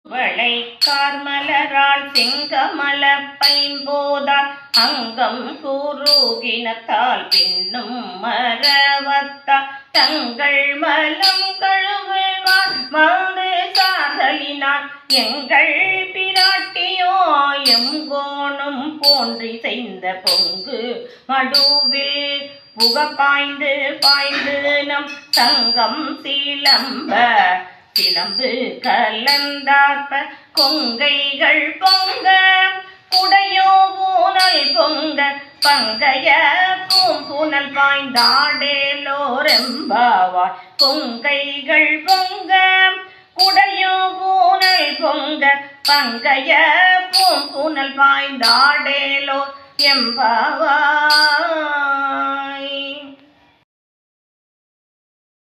வளைக்கார் மலரால் செங்கமல பைம்போதால் அங்கம் குறுகினத்தால் பின்னும் மரவத்தால் தங்கள் மலம் கழுவுவார் வந்து சாதலினான் எங்கள் பிராட்டியோ எங்கோனும் போன்றி செய்த பொங்கு மடுவில் புக பாய்ந்து பாய்ந்து நம் சங்கம் சிலம்பு கலந்தார்ப்ப கொங்கைகள் பொங்க குடையோ பூனல் பொங்க பங்கைய பூம்புனல் பாய்ந்தாடேலோரெம்பாவாய் கொங்கைகள் பொங்க குடையோ பூனல் பொங்க பங்கைய பூம்புனல் பாய்ந்தாடேலோ எம்பாவாய்.